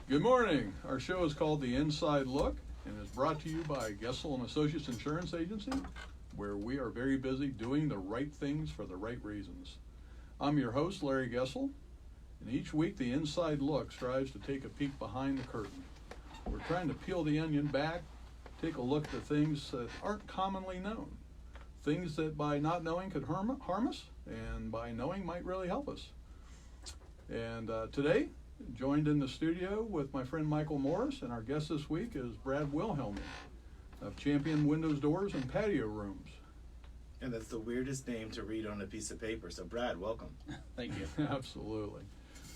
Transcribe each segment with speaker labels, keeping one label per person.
Speaker 1: Good morning. Our show is called The Inside Look and is brought to you by Gessel and Associates Insurance Agency, where we are very busy doing the right things for the right reasons. I'm your host, Larry Gessel, and each week The Inside Look strives to take a peek behind the curtain. We're trying to peel the onion back, take a look at the things that aren't commonly known, things that by not knowing could harm us, and by knowing might really help us. And today, joined in the studio with my friend Michael Morris, and our guest this week is Brad Wilhelmy of Champion Windows, Doors, and Patio Rooms.
Speaker 2: And that's the weirdest name to read on a piece of paper. So, Brad, welcome.
Speaker 3: Thank you.
Speaker 1: Absolutely.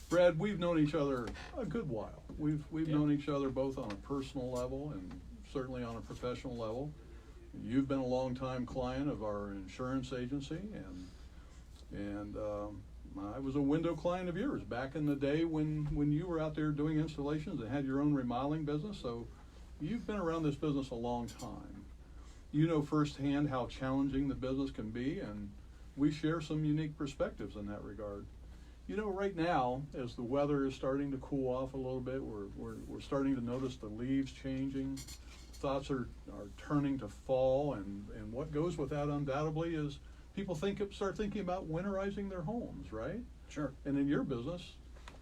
Speaker 1: Brad, we've known each other a good while. We've known each other both on a personal level and certainly on a professional level. You've been a long-time client of our insurance agency, and I was a window client of yours back in the day when you were out there doing installations and had your own remodeling business. So you've been around this business a long time. You know firsthand how challenging the business can be, and we share some unique perspectives in that regard. You know, right now, as the weather is starting to cool off a little bit, we're starting to notice the leaves changing. Thoughts are turning to fall, and what goes with that undoubtedly is people start thinking about winterizing their homes, right?
Speaker 3: Sure.
Speaker 1: And in your business,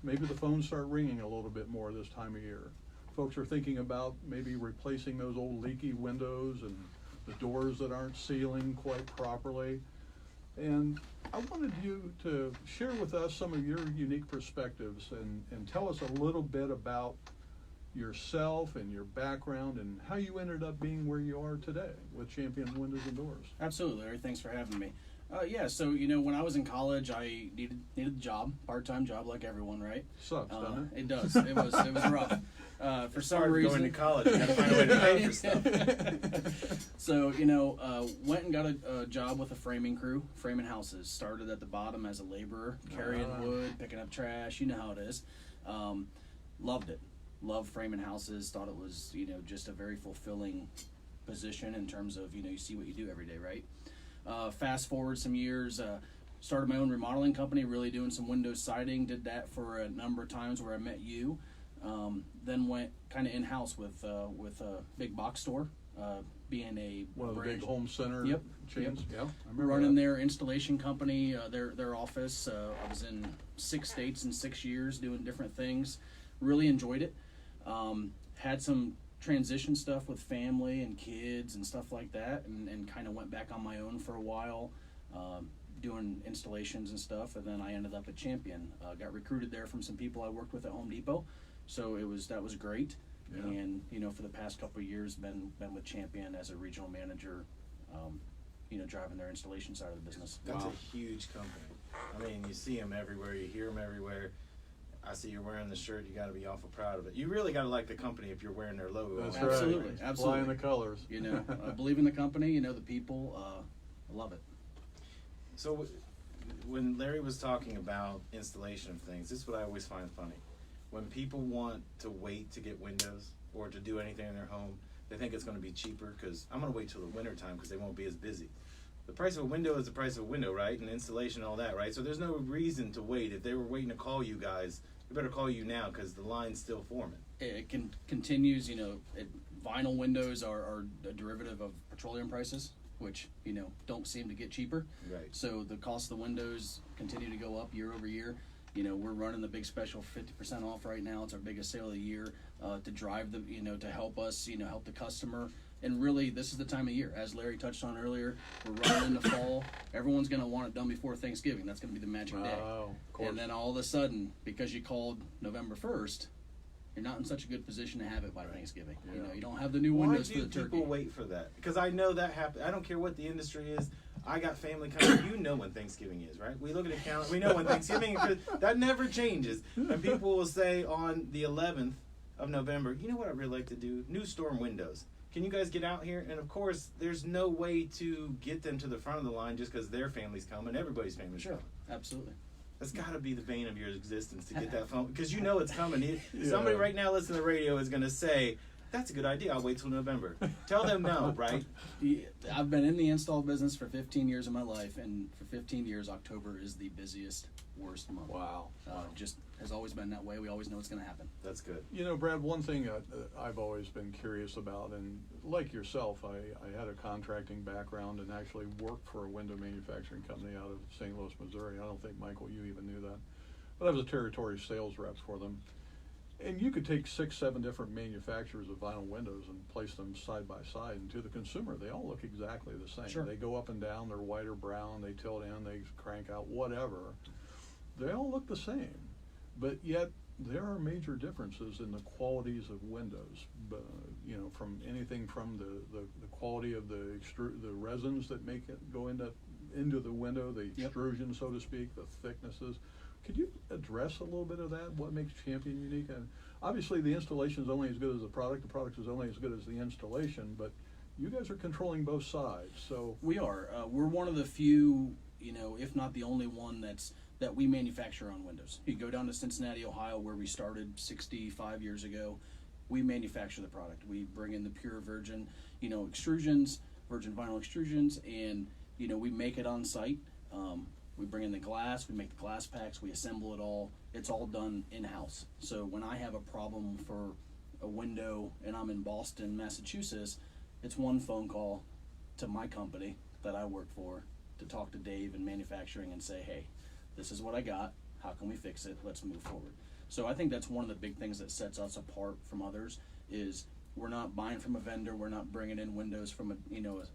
Speaker 1: maybe the phones start ringing a little bit more this time of year. Folks are thinking about maybe replacing those old leaky windows and the doors that aren't sealing quite properly. And I wanted you to share with us some of your unique perspectives and tell us a little bit about yourself and your background and how you ended up being where you are today with Champion Windows and Doors.
Speaker 3: Absolutely, Larry. Thanks for having me. So when I was in college, I needed a job, part-time job, like everyone, right?
Speaker 1: Sucks, doesn't it?
Speaker 3: It does. It was rough. For some reason,
Speaker 2: going to college, you got to find a way to pay for stuff.
Speaker 3: So went and got a job with a framing crew, framing houses. Started at the bottom as a laborer, carrying wood, picking up trash. You know how it is. Loved it. Loved framing houses. Thought it was just a very fulfilling position in terms of you see what you do every day, right? Fast forward some years, started my own remodeling company, really doing some window siding. Did that for a number of times where I met you. Then went kind of in-house with a big box store, being
Speaker 1: one of the
Speaker 3: branch.
Speaker 1: big home center chains.
Speaker 3: Yep.
Speaker 1: Yeah, I remember
Speaker 3: running
Speaker 1: that.
Speaker 3: their installation company, their office. I was in 6 states in 6 years doing different things. Really enjoyed it. Had some transition stuff with family and kids and stuff like that, and kind of went back on my own for a while, doing installations and stuff, and then I ended up at Champion. Got recruited there from some people I worked with at Home Depot, so that was great.
Speaker 1: Yeah.
Speaker 3: And for the past couple of years, been with Champion as a regional manager, driving their installation side of the business.
Speaker 2: That's
Speaker 1: Wow.
Speaker 2: a huge company. I mean, you see them everywhere, you hear them everywhere. I see you're wearing the shirt. You got to be awful proud of it. You really got to like the company if you're wearing their logo.
Speaker 1: That's
Speaker 3: Absolutely,
Speaker 1: right.
Speaker 3: absolutely.
Speaker 1: Flying the colors.
Speaker 3: I believe in the company. The people. I love it.
Speaker 2: So when Larry was talking about installation of things, this is what I always find funny. When people want to wait to get windows or to do anything in their home, they think it's going to be cheaper because I'm going to wait till the winter time because they won't be as busy. The price of a window is the price of a window, right? And installation and all that, right? So there's no reason to wait. If they were waiting to call you guys, they better call you now because the line's still forming.
Speaker 3: It continues, vinyl windows are a derivative of petroleum prices, which, don't seem to get cheaper.
Speaker 2: Right.
Speaker 3: So the cost of the windows continue to go up year over year. We're running the big special 50% off right now. It's our biggest sale of the year to drive to help us, help the customer. And really, this is the time of year. As Larry touched on earlier, we're running into fall. Everyone's going to want it done before Thanksgiving. That's going to be the magic day.
Speaker 1: Oh, of course.
Speaker 3: And then all of a sudden, because you called November 1st, you're not in such a good position to have it by Thanksgiving.
Speaker 1: Yeah.
Speaker 3: You don't have the new windows for the
Speaker 2: Why do
Speaker 3: turkey.
Speaker 2: people wait for that? Because I know that happens. I don't care what the industry is. I got family coming. You know when Thanksgiving is, right? We look at the calendar. We know when Thanksgiving is. That never changes. And people will say on the 11th of November, you know what I'd really like to do? New storm windows. Can you guys get out here? And of course, there's no way to get them to the front of the line just because their family's coming. Everybody's family's coming.
Speaker 3: Absolutely.
Speaker 2: That's got to be the bane of your existence to get that phone because it's coming. Somebody right now listening to the radio is going to say, That's a good idea. I'll wait till November. Tell them no, right?
Speaker 3: Yeah, I've been in the install business for 15 years of my life, and for 15 years, October is the busiest, worst month.
Speaker 1: Wow.
Speaker 3: Just has always been that way. We always know it's going to happen.
Speaker 2: That's good.
Speaker 1: You know, Brad, one thing I've always been curious about, and like yourself, I had a contracting background and actually worked for a window manufacturing company out of St. Louis, Missouri. I don't think, Michael, you even knew that. But I was a territory sales rep for them. And you could take 6, 7 different manufacturers of vinyl windows and place them side by side, and to the consumer, they all look exactly the same.
Speaker 3: Sure.
Speaker 1: They go up and down, they're white or brown, they tilt in, they crank out, whatever. They all look the same, but yet there are major differences in the qualities of windows. You know, from anything from the quality of the resins that make it go into the window, the extrusion, so to speak, the thicknesses. Could you address a little bit of that? What makes Champion unique? And obviously, the installation is only as good as the product. The product is only as good as the installation. But you guys are controlling both sides. So
Speaker 3: We are. We're one of the few, you know, if not the only one that we manufacture on windows. You go down to Cincinnati, Ohio, where we started 65 years ago. We manufacture the product. We bring in the pure virgin, you know, extrusions, virgin vinyl extrusions, and you know, we make it on site. We bring in the glass, we make the glass packs, we assemble it all. It's all done in-house. So when I have a problem for a window and I'm in Boston, Massachusetts, it's one phone call to my company that I work for to talk to Dave in manufacturing and say, hey, this is what I got, how can we fix it, let's move forward. So I think that's one of the big things that sets us apart from others is we're not buying from a vendor, we're not bringing in windows from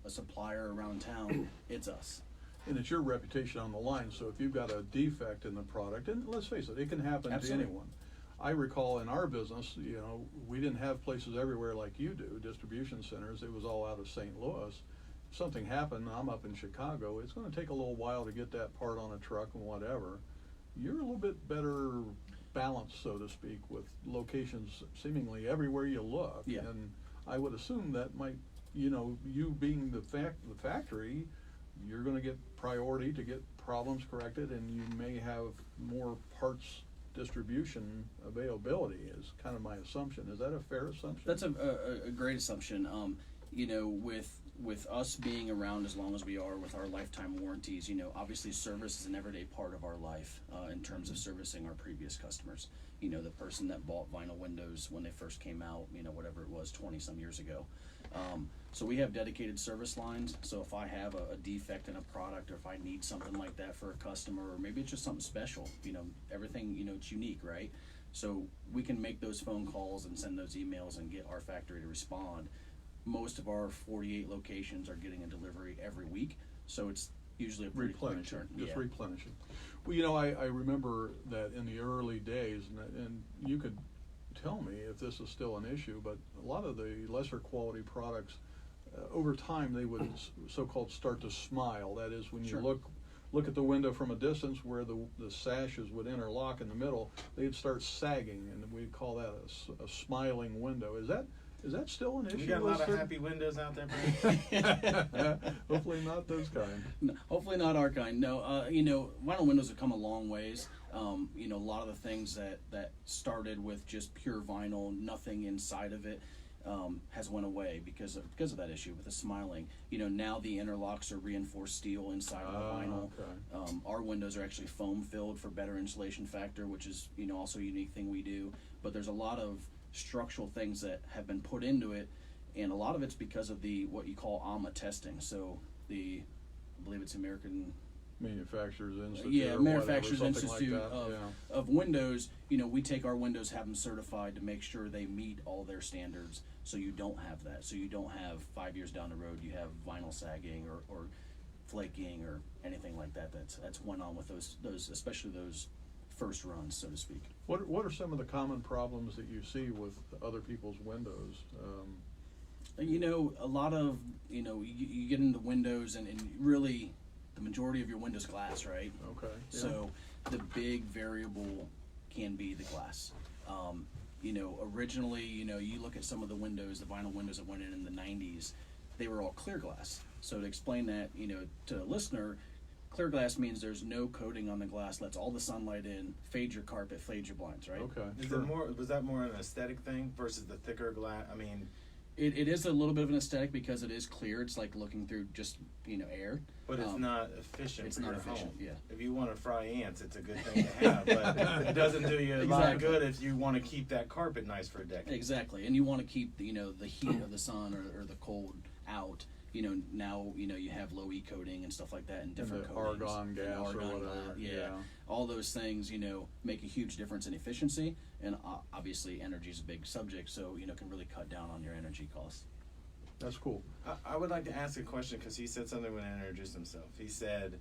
Speaker 3: a supplier around town, it's us.
Speaker 1: and it's your reputation on the line. So if you've got a defect in the product, and let's face it, it can happen
Speaker 3: Absolutely.
Speaker 1: to anyone. I recall in our business, you know, we didn't have places everywhere like you do, distribution centers. It was all out of St. Louis. If something happened, I'm up in Chicago, it's going to take a little while to get that part on a truck and whatever. You're a little bit better balanced, so to speak, with locations seemingly everywhere you look.
Speaker 3: Yeah.
Speaker 1: And I would assume that might, you know, you being the factory, you're going to get priority to get problems corrected, and you may have more parts distribution availability is kind of my assumption. Is that a fair assumption?
Speaker 3: That's a great assumption. You know, with us being around as long as we are with our lifetime warranties, you know, obviously service is an everyday part of our life in terms of servicing our previous customers. You know, the person that bought vinyl windows when they first came out, you know, whatever it was, 20 some years ago. So we have dedicated service lines. So if I have a defect in a product, or if I need something like that for a customer, or maybe it's just something special, you know, everything, you know, it's unique, right? So we can make those phone calls and send those emails and get our factory to respond. Most of our 48 locations are getting a delivery every week, so it's usually a pretty quick
Speaker 1: replenishing,
Speaker 3: turn.
Speaker 1: just
Speaker 3: Yeah.
Speaker 1: replenishing. Well, you know, I remember that in the early days, and you could tell me if this is still an issue, but a lot of the lesser quality products, over time, they would so-called start to smile. That is, when you
Speaker 3: Sure.
Speaker 1: look at the window from a distance where the sashes would interlock in the middle, they'd start sagging, and we'd call that a smiling window. Is that still an issue?
Speaker 2: We got a lot of happy windows out there, Brad.
Speaker 1: Hopefully not those kind.
Speaker 3: No, hopefully not our kind. No, you know, vinyl windows have come a long ways. You know, a lot of the things that started with just pure vinyl, nothing inside of it, has went away because of that issue with the smiling. You know, now the interlocks are reinforced steel inside of the vinyl.
Speaker 1: Okay.
Speaker 3: Our windows are actually foam filled for better insulation factor, which is, you know, also a unique thing we do. But there's a lot of structural things that have been put into it, and a lot of it's because of the what you call AMA testing. So I believe it's American
Speaker 1: Manufacturers Institute.
Speaker 3: yeah,
Speaker 1: or
Speaker 3: Manufacturers
Speaker 1: whatever, something
Speaker 3: Institute
Speaker 1: like that.
Speaker 3: of Windows. You know, we take our windows, have them certified to make sure they meet all their standards, so you don't have that. So you don't have 5 years down the road you have vinyl sagging or flaking or anything like that. That's went on with those especially those first runs, so to speak.
Speaker 1: What are some of the common problems that you see with other people's windows?
Speaker 3: You know, a lot of, you know, you get into windows and really the majority of your window's glass, right?
Speaker 1: Okay. Yeah.
Speaker 3: So the big variable can be the glass. You know, originally, you know, you look at some of the windows, the vinyl windows that went in the 90s, they were all clear glass. So to explain that, you know, to a listener, Clear glass means there's no coating on the glass, lets all the sunlight in, fade your carpet, fade your blinds, right?
Speaker 1: Okay.
Speaker 2: Is
Speaker 1: sure.
Speaker 2: it more? Was that more an aesthetic thing versus the thicker glass? I mean,
Speaker 3: It is a little bit of an aesthetic because it is clear. It's like looking through just, air.
Speaker 2: but it's not efficient.
Speaker 3: It's
Speaker 2: for
Speaker 3: not
Speaker 2: your
Speaker 3: efficient,
Speaker 2: home.
Speaker 3: yeah.
Speaker 2: If you want to fry ants, it's a good thing to have, but it doesn't do you a lot of
Speaker 3: Exactly.
Speaker 2: good if you want to keep that carpet nice for a decade.
Speaker 3: Exactly, and you want to keep the heat of the sun or the cold out. Now you have low E coating and stuff like that, and different
Speaker 1: the
Speaker 3: coatings,
Speaker 1: argon
Speaker 3: and
Speaker 1: gas or
Speaker 3: argon
Speaker 1: whatever,
Speaker 3: yeah.
Speaker 1: yeah.
Speaker 3: All those things make a huge difference in efficiency, and obviously energy is a big subject, so can really cut down on your energy costs.
Speaker 1: That's cool.
Speaker 2: I would like to ask a question because he said something when he introduced himself. He said,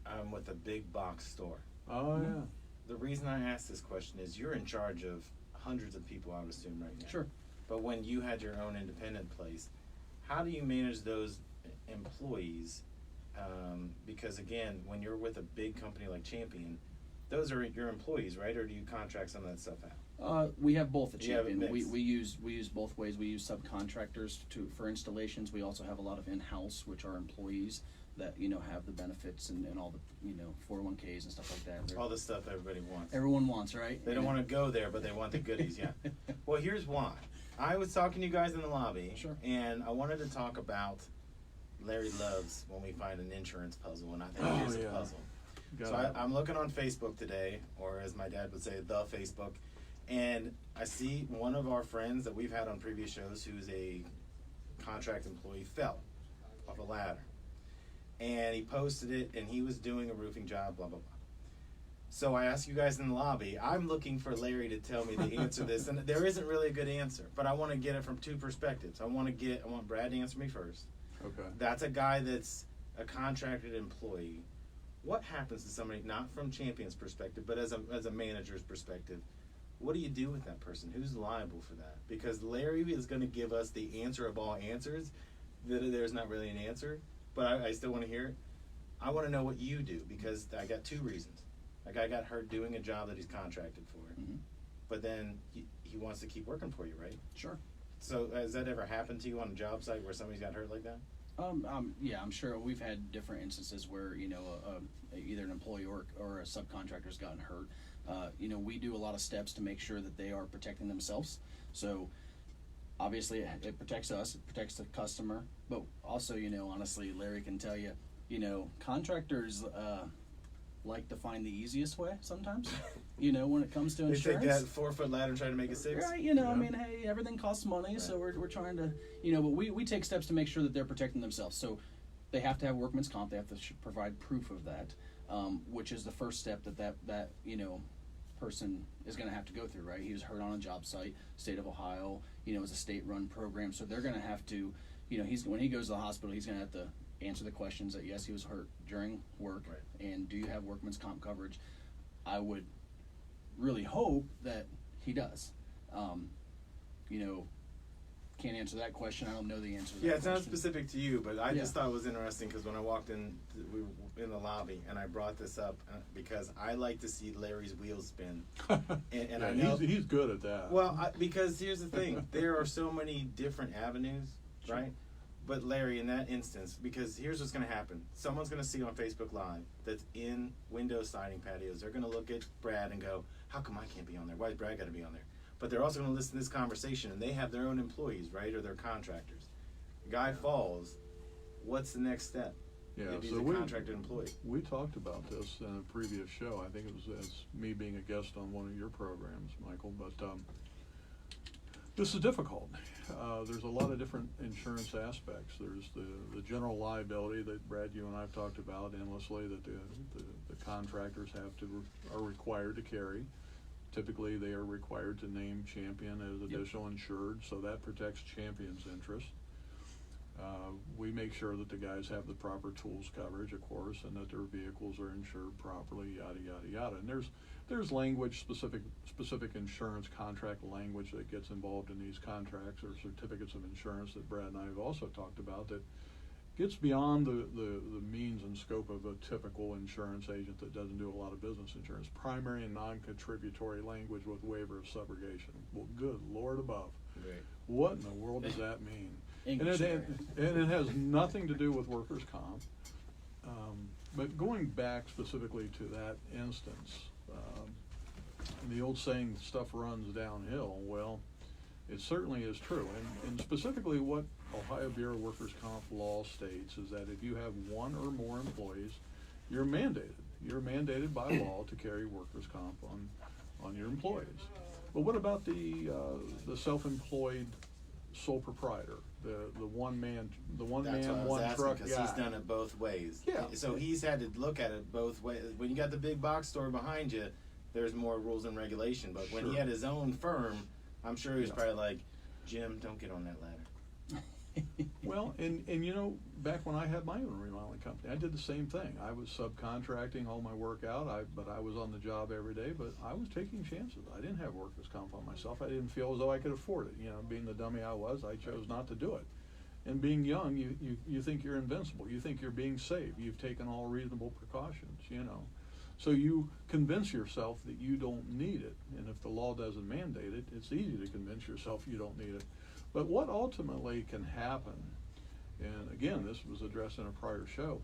Speaker 2: "I'm with a big box store."
Speaker 1: Oh yeah.
Speaker 2: The reason I asked this question is you're in charge of hundreds of people, I would assume, right now.
Speaker 3: Sure.
Speaker 2: But when you had your own independent place, how do you manage those employees? Because again, when you're with a big company like Champion, those are your employees, right? Or do you contract some of that stuff out?
Speaker 3: We have both at
Speaker 2: You have a
Speaker 3: Champion.
Speaker 2: mix.
Speaker 3: We use both ways. We use subcontractors for installations. We also have a lot of in-house, which are employees that have the benefits and all the 401ks and stuff like that.
Speaker 2: All the stuff everybody wants.
Speaker 3: Everyone wants, right?
Speaker 2: They don't want to go there, but they want the goodies, yeah. Well, here's why. I was talking to you guys in the lobby,
Speaker 3: Sure.
Speaker 2: and I wanted to talk about Larry loves when we find an insurance puzzle, and I think
Speaker 1: Oh,
Speaker 2: here's
Speaker 1: yeah.
Speaker 2: a puzzle.
Speaker 1: Got
Speaker 2: So
Speaker 1: it.
Speaker 2: I'm looking on Facebook today, or as my dad would say, the Facebook, and I see one of our friends that we've had on previous shows who's a contract employee fell off a ladder. And he posted it, and he was doing a roofing job, blah, blah, blah. So I asked you guys in the lobby, I'm looking for Larry to tell me the answer to this, and there isn't really a good answer, but I want to get it from two perspectives. I want Brad to answer me first.
Speaker 1: Okay.
Speaker 2: That's a guy that's a contracted employee. What happens to somebody, not from Champion's perspective, but as a manager's perspective? What do you do with that person? Who's liable for that? Because Larry is going to give us the answer of all answers. There's not really an answer, but I still want to hear it. I want to know what you do, because I got two reasons. A guy got hurt doing a job that he's contracted for,
Speaker 3: Mhm.
Speaker 2: but then he wants to keep working for you, right?
Speaker 3: Sure.
Speaker 2: So has that ever happened to you on a job site where somebody's got hurt like that?
Speaker 3: Yeah, I'm sure we've had different instances where either an employee or a subcontractor's gotten hurt. We do a lot of steps to make sure that they are protecting themselves. So obviously it protects us, it protects the customer, but also honestly, Larry can tell you, contractors like to find the easiest way sometimes. When it comes to
Speaker 2: They
Speaker 3: insurance.
Speaker 2: take that 4-foot ladder and try to make it 6.
Speaker 3: Right,
Speaker 1: Yeah.
Speaker 3: I mean, hey, everything costs money, so we're trying to, but we take steps to make sure that they're protecting themselves. So they have to have workman's comp. They have to provide proof of that, which is the first step that person is going to have to go through. Right, he was hurt on a job site. State of Ohio, is a state-run program, so they're going to have to, when he goes to the hospital, he's going to have to answer the questions that yes, he was hurt during work,
Speaker 2: Right.
Speaker 3: and do you have workman's comp coverage? I would really hope that he does. Can't answer that question. I don't know the answer to that
Speaker 2: Yeah, it's not
Speaker 3: question.
Speaker 2: specific to you, but I
Speaker 3: Yeah.
Speaker 2: just thought it was interesting because when I walked in, we were in the lobby, and I brought this up because I like to see Larry's wheels spin. And
Speaker 1: Yeah,
Speaker 2: I know,
Speaker 1: he's good at that.
Speaker 2: well, because here's the thing: there are so many different avenues,
Speaker 3: Sure.
Speaker 2: right? But Larry, in that instance, because here's what's going to happen: someone's going to see on Facebook Live that's in window siding patios. They're going to look at Brad and go, "How come I can't be on there? Why's Brad got to be on there?" But they're also going to listen to this conversation, and they have their own employees, right, or their contractors. Guy falls. What's the next step?
Speaker 1: Yeah,
Speaker 2: if he's
Speaker 1: so
Speaker 2: a
Speaker 1: we
Speaker 2: contracted employee.
Speaker 1: we talked about this in a previous show. I think it was as me being a guest on one of your programs, Michael. But this is difficult. There's a lot of different insurance aspects. There's the general liability that Brad, you and I've talked about endlessly that the contractors are required to carry. Typically, they are required to name Champion as additional insured, so that protects Champion's interest. We make sure that the guys have the proper tools coverage, of course, and that their vehicles are insured properly, yada, yada, yada. And there's language, specific insurance contract language that gets involved in these contracts or certificates of insurance that Brad and I have also talked about that gets beyond the means and scope of a typical insurance agent that doesn't do a lot of business insurance. Primary and non-contributory language with waiver of subrogation. Well, good Lord above.
Speaker 2: Right.
Speaker 1: What in the world does that mean?
Speaker 3: English
Speaker 1: And it has nothing to do with workers' comp. But going back specifically to that instance, the old saying, stuff runs downhill, well, it certainly is true. And specifically what Ohio Bureau of Workers' Comp law states is that if you have one or more employees, you're mandated. You're mandated by law to carry workers' comp on your employees. But what about the self-employed sole proprietor, the one man,
Speaker 2: That's what I was
Speaker 1: one
Speaker 2: asking,
Speaker 1: truck
Speaker 2: because
Speaker 1: guy?
Speaker 2: he's done it both ways.
Speaker 1: Yeah.
Speaker 2: So he's had to look at it both ways. When you got the big box store behind you, there's more rules and regulation. But when he
Speaker 1: Sure.
Speaker 2: had his own firm, I'm sure he was
Speaker 1: Yeah.
Speaker 2: probably like, Jim, don't get on that ladder.
Speaker 1: Well, and back when I had my own remodeling company, I did the same thing. I was subcontracting all my work out, but I was on the job every day, but I was taking chances. I didn't have workers' comp on myself. I didn't feel as though I could afford it. Being the dummy I was, I chose not to do it. And being young, you think you're invincible. You think you're being safe. You've taken all reasonable precautions, So you convince yourself that you don't need it. And if the law doesn't mandate it, it's easy to convince yourself you don't need it. But what ultimately can happen, and again, this was addressed in a prior show,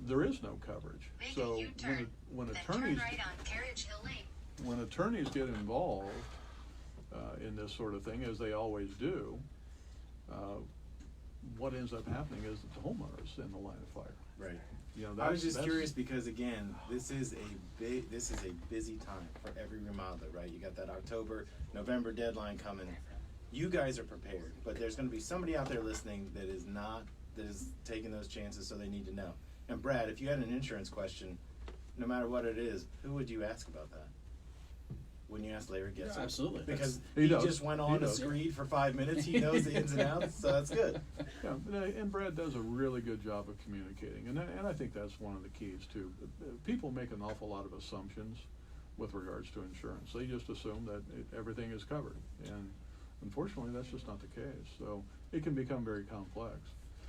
Speaker 1: there is no coverage.
Speaker 4: Make
Speaker 1: So
Speaker 4: a U-turn,
Speaker 1: when
Speaker 4: then
Speaker 1: attorneys
Speaker 4: turn right on Carriage Hill Lane.
Speaker 1: when attorneys get involved in this sort of thing, as they always do, what ends up happening is that the homeowner's in the line of fire.
Speaker 2: Right.
Speaker 1: That's,
Speaker 2: I was just
Speaker 1: that's-
Speaker 2: curious because again, this is a busy time for every remodeler, right? You got that October, November deadline coming. You guys are prepared, but there's going to be somebody out there listening that is taking those chances, so they need to know. And Brad, if you had an insurance question, no matter what it is, who would you ask about that? Wouldn't you ask Larry Gessel?
Speaker 3: Yeah, absolutely.
Speaker 2: Because
Speaker 1: He
Speaker 2: he
Speaker 1: does.
Speaker 2: just went
Speaker 1: He
Speaker 2: on to
Speaker 1: does.
Speaker 2: screed for 5 minutes. He knows the ins and outs, so that's good.
Speaker 1: Yeah, and Brad does a really good job of communicating, and I think that's one of the keys too. People make an awful lot of assumptions with regards to insurance. They just assume that everything is covered, and unfortunately, that's just not the case. So it can become very complex.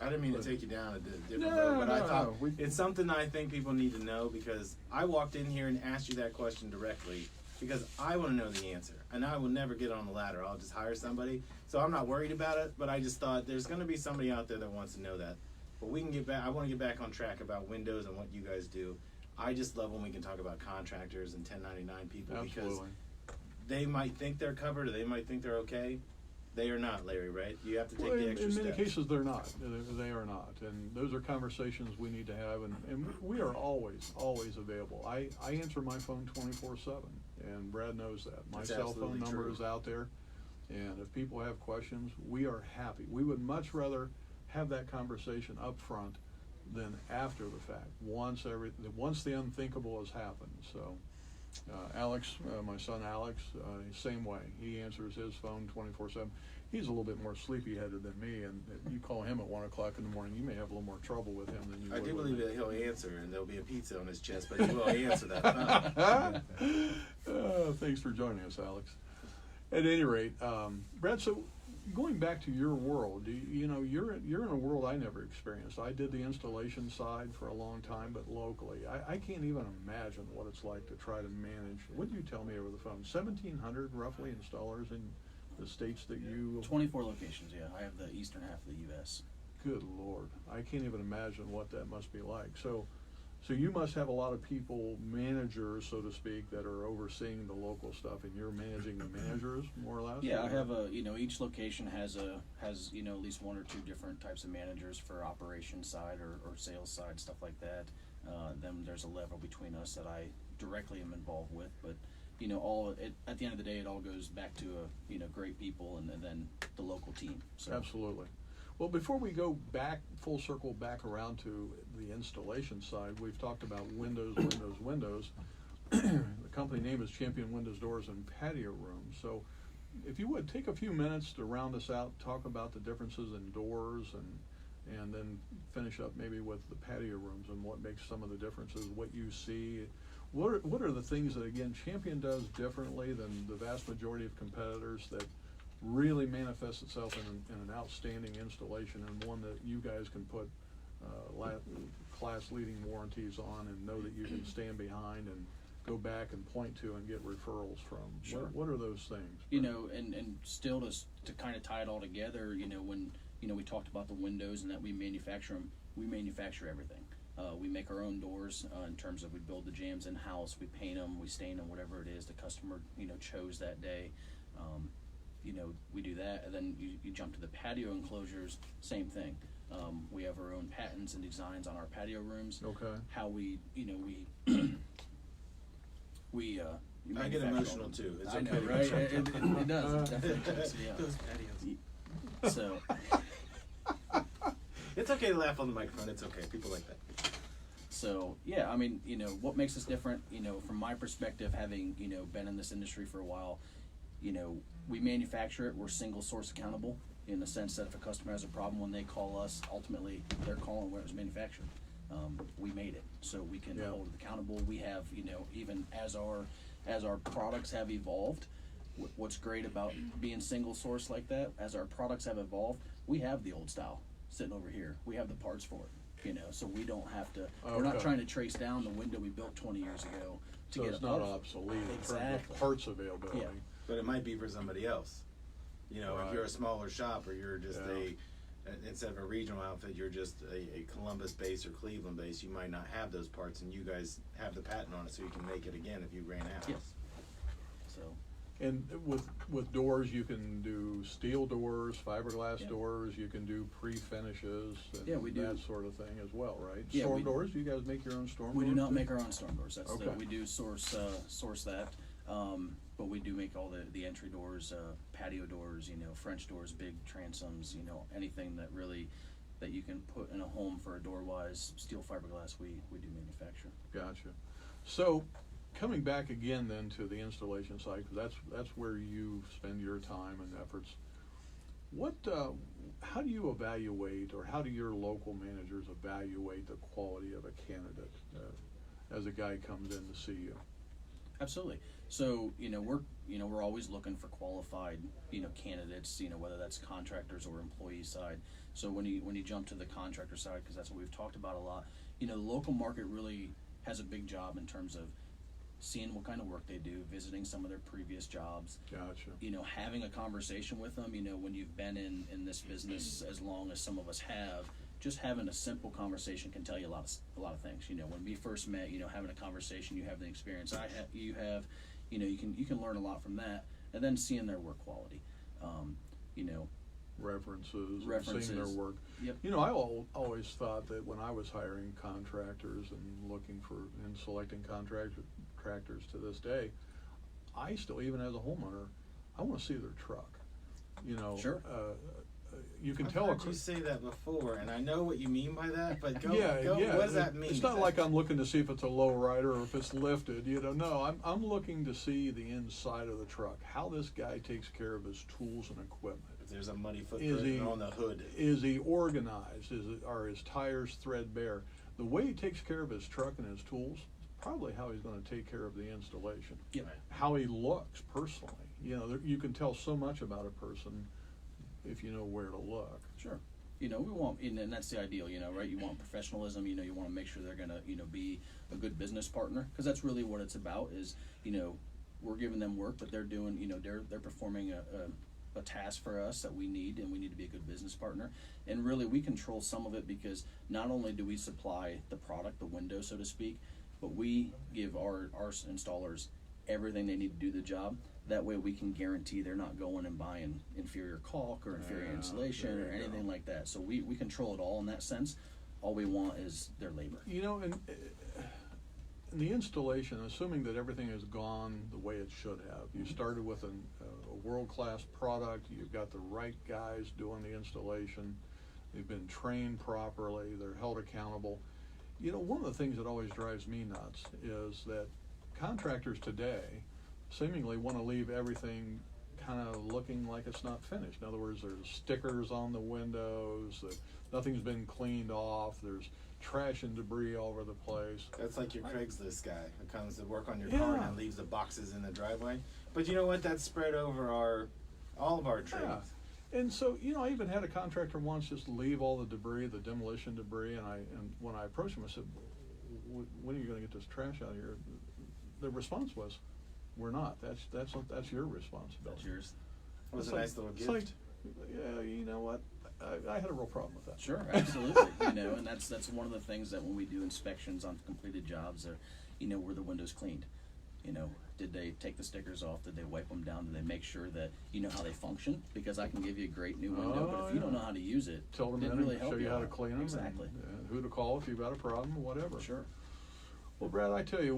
Speaker 2: I didn't mean to
Speaker 1: But-
Speaker 2: take you down a different
Speaker 1: No,
Speaker 2: road, but I
Speaker 1: no,
Speaker 2: thought
Speaker 1: no.
Speaker 2: it's something I think people need to know because I walked in here and asked you that question directly because I want to know the answer. And I will never get on the ladder. I'll just hire somebody. So I'm not worried about it, but I just thought there's going to be somebody out there that wants to know that. But we can get back. I want to get back on track about windows and what you guys do. I just love when we can talk about contractors and 1099 people because
Speaker 1: Absolutely.
Speaker 2: they might think they're covered or they might think they're okay. They are not, Larry, right? You have to take
Speaker 1: Well,
Speaker 2: the extra
Speaker 1: in many
Speaker 2: steps.
Speaker 1: cases, they're not. They are not, and those are conversations we need to have. And we are always available. I answer my phone 24/7, and Brad knows that. My
Speaker 2: That's
Speaker 1: cell phone
Speaker 2: absolutely
Speaker 1: number
Speaker 2: true.
Speaker 1: is out there, and if people have questions, we are happy. We would much rather have that conversation up front than after the fact. Once the unthinkable has happened. So. Alex, my son Alex, same way. He answers his phone 24/7. He's a little bit more sleepy-headed than me, and if you call him at 1 o'clock in the morning, you may have a little more trouble with him than you
Speaker 2: I
Speaker 1: would
Speaker 2: do
Speaker 1: with
Speaker 2: believe
Speaker 1: me.
Speaker 2: that he'll answer, and there'll be a pizza on his chest, but he will answer that phone.
Speaker 1: Thanks for joining us, Alex. At any rate, Brad, so going back to your world, you're in a world I never experienced. I did the installation side for a long time, but locally. I can't even imagine what it's like to try to manage. What did you tell me over the phone? 1,700 roughly installers in the states that you...
Speaker 3: 24 locations, yeah. I have the eastern half of the U.S.
Speaker 1: Good Lord. I can't even imagine what that must be like. So you must have a lot of people, managers, so to speak, that are overseeing the local stuff, and you're managing the managers, more or less?
Speaker 3: Yeah, I have each location has at least one or two different types of managers for operations side or sales side, stuff like that. Then there's a level between us that I directly am involved with, but at the end of the day, it all goes back to great people and then the local team. So.
Speaker 1: Absolutely. Well, before we go back, full circle back around to the installation side, we've talked about windows. The company name is Champion Windows, Doors, and Patio Rooms. So if you would, take a few minutes to round us out, talk about the differences in doors, and then finish up maybe with the patio rooms and what makes some of the differences, what you see. What are the things that, again, Champion does differently than the vast majority of competitors that really manifests itself in an outstanding installation and one that you guys can put class-leading warranties on and know that you can stand behind and go back and point to and get referrals from?
Speaker 3: Sure.
Speaker 1: What are those things?
Speaker 3: And still to kind of tie it all together, when we talked about the windows and that we manufacture them, we manufacture everything. We make our own doors in terms of we build the jambs in house, we paint them, we stain them, whatever it is the customer chose that day. We do that, and then you jump to the patio enclosures, same thing. We have our own patents and designs on our patio rooms.
Speaker 1: Okay.
Speaker 3: How we
Speaker 2: I get emotional too. It's
Speaker 3: I
Speaker 2: okay
Speaker 3: know,
Speaker 2: to
Speaker 3: right?
Speaker 2: get
Speaker 3: It does. It definitely does. Yeah.
Speaker 2: Those patios.
Speaker 3: So,
Speaker 2: It's okay to laugh on the microphone. It's okay. People like that.
Speaker 3: So yeah, I mean, what makes us different, from my perspective, having, been in this industry for a while, we manufacture it, we're single source accountable in the sense that if a customer has a problem, when they call us, ultimately they're calling where it was manufactured. We made it, so we can hold it accountable. We have, even as our products have evolved, what's great about being single source like that, as our products have evolved, we have the old style sitting over here. We have the parts for it, so we don't have to, we're not trying to trace down the window we built 20 years ago to
Speaker 1: So
Speaker 3: get
Speaker 1: it's
Speaker 3: a
Speaker 1: not
Speaker 3: part.
Speaker 1: obsolete in terms
Speaker 3: Exactly.
Speaker 1: of parts availability.
Speaker 3: Yeah.
Speaker 2: But it might be for somebody else.
Speaker 1: Right.
Speaker 2: If you're a smaller shop, or you're just
Speaker 1: Yeah.
Speaker 2: instead of a regional outfit, you're just a Columbus base or Cleveland base, you might not have those parts, and you guys have the patent on it, so you can make it again if you ran out.
Speaker 3: Yes. So,
Speaker 1: And with doors, you can do steel doors, fiberglass
Speaker 3: Yeah.
Speaker 1: doors, you can do pre-finishes and
Speaker 3: Yeah, we do.
Speaker 1: that sort of thing as well, right?
Speaker 3: Yeah,
Speaker 1: Storm
Speaker 3: we-
Speaker 1: doors, do you guys make your own storm
Speaker 3: we
Speaker 1: doors?
Speaker 3: do not
Speaker 1: too?
Speaker 3: make our own storm doors. That's
Speaker 1: Okay.
Speaker 3: we do source that. But we do make all the entry doors, patio doors, French doors, big transoms, anything that really that you can put in a home for a door wise, steel fiberglass we do manufacture.
Speaker 1: Gotcha. So, coming back again then to the installation side, 'cause that's where you spend your time and efforts. How do you evaluate, or how do your local managers evaluate the quality of a candidate as a guy comes in to see you?
Speaker 3: Absolutely. So we're always looking for qualified candidates, whether that's contractors or employee side. So when you jump to the contractor side, because that's what we've talked about a lot, the local market really has a big job in terms of seeing what kind of work they do, visiting some of their previous jobs,
Speaker 1: Gotcha.
Speaker 3: having a conversation with them. When you've been in this business as long as some of us have, just having a simple conversation can tell you a lot of things. When we first met, having a conversation, you have the experience you have, you can learn a lot from that, and then seeing their work quality,
Speaker 1: References, seeing their work.
Speaker 3: Yep.
Speaker 1: I always thought that when I was hiring contractors and looking for and selecting contractors to this day, I still, even as a homeowner, I want to see their truck.
Speaker 3: Sure.
Speaker 1: You can
Speaker 2: I've
Speaker 1: tell.
Speaker 2: heard you say that before, and I know what you mean by that. But go.
Speaker 1: Yeah.
Speaker 2: What does that mean?
Speaker 1: It's not like I'm looking to see if it's a low rider or if it's lifted. No, I'm looking to see the inside of the truck, how this guy takes care of his tools and equipment.
Speaker 2: If there's a muddy
Speaker 1: Is he
Speaker 2: footprint on the hood.
Speaker 1: Is he organized? Are his tires threadbare? The way he takes care of his truck and his tools is probably how he's going to take care of the installation.
Speaker 3: Yep.
Speaker 1: How he looks personally. You can tell so much about a person if you know where to look.
Speaker 3: Sure. We want, and that's the ideal, right? You want professionalism, you want to make sure they're going to, be a good business partner, because that's really what it's about is, we're giving them work, but they're doing, they're performing a task for us that we need, and we need to be a good business partner. And really, we control some of it because not only do we supply the product, the window, so to speak, but we give our installers everything they need to do the job. That way we can guarantee they're not going and buying inferior caulk or inferior insulation or anything like that. So we control it all in that sense. All we want is their labor.
Speaker 1: And in the installation, assuming that everything has gone the way it should have, you started with a world-class product, you've got the right guys doing the installation, they've been trained properly, they're held accountable. One of the things that always drives me nuts is that contractors today seemingly want to leave everything kind of looking like it's not finished. In other words, there's stickers on the windows, nothing's been cleaned off, there's trash and debris all over the place.
Speaker 2: That's like your Craigslist guy who comes to work on your car and then leaves the boxes in the driveway. But you know what? That's spread over all of our trades.
Speaker 1: Yeah. And so, I even had a contractor once just leave all the debris, the demolition debris, and when I approached him, I said, when are you going to get this trash out of here? The response was, we're not. That's your responsibility.
Speaker 3: That's yours.
Speaker 2: It was
Speaker 1: It's
Speaker 2: a
Speaker 1: like-
Speaker 2: nice little
Speaker 1: it's
Speaker 2: gift.
Speaker 1: like, yeah, you know what? I had a real problem with that.
Speaker 3: Sure, absolutely. And that's one of the things that when we do inspections on completed jobs, were the windows cleaned? Did they take the stickers off? Did they wipe them down? Did they make sure that you know how they function? Because I can give you a great new window, but if you don't know how to use it,
Speaker 1: Tell them
Speaker 3: it
Speaker 1: in
Speaker 3: really
Speaker 1: and
Speaker 3: help
Speaker 1: show you how to
Speaker 3: out.
Speaker 1: clean them.
Speaker 3: Exactly.
Speaker 1: And who to call if you've got a problem, whatever.
Speaker 3: Sure.
Speaker 1: Well, Brad, I tell you,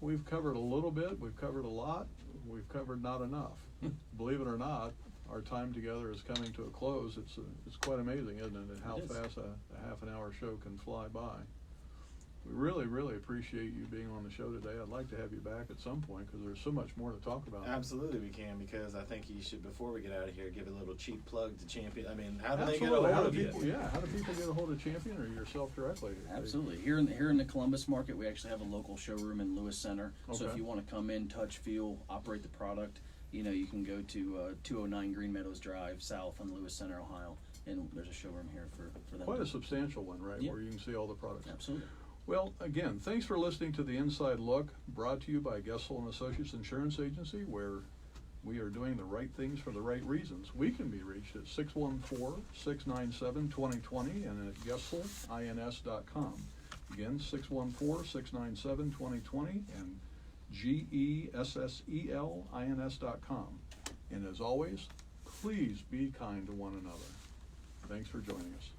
Speaker 1: we've covered a little bit. We've covered a lot. We've covered not enough. Believe it or not, our time together is coming to a close. It's quite amazing, isn't it? How
Speaker 3: It is.
Speaker 1: fast a half an hour show can fly by. We really, really appreciate you being on the show today. I'd like to have you back at some point because there's so much more to talk about.
Speaker 2: Absolutely, we can, because I think you should, before we get out of here, give a little cheap plug to Champion. I mean, how do they get a
Speaker 1: Absolutely.
Speaker 2: hold of you?
Speaker 1: How do people get a hold of Champion or yourself directly?
Speaker 3: Absolutely. Here in the Columbus market, we actually have a local showroom in Lewis Center. So if
Speaker 1: Okay.
Speaker 3: you want to come in, touch, feel, operate the product, you can go to 209 Green Meadows Drive South in Lewis Center, Ohio, and there's a showroom here for them.
Speaker 1: Quite a substantial one, right?
Speaker 3: Yeah.
Speaker 1: Where you can see all the products.
Speaker 3: Absolutely.
Speaker 1: Well, again, thanks for listening to The Inside Look, brought to you by Gessel and Associates Insurance Agency, where we are doing the right things for the right reasons. We can be reached at 614-697-2020 and at gesselins.com. Again, 614-697-2020 and GESSELINS.com. And as always, please be kind to one another. Thanks for joining us.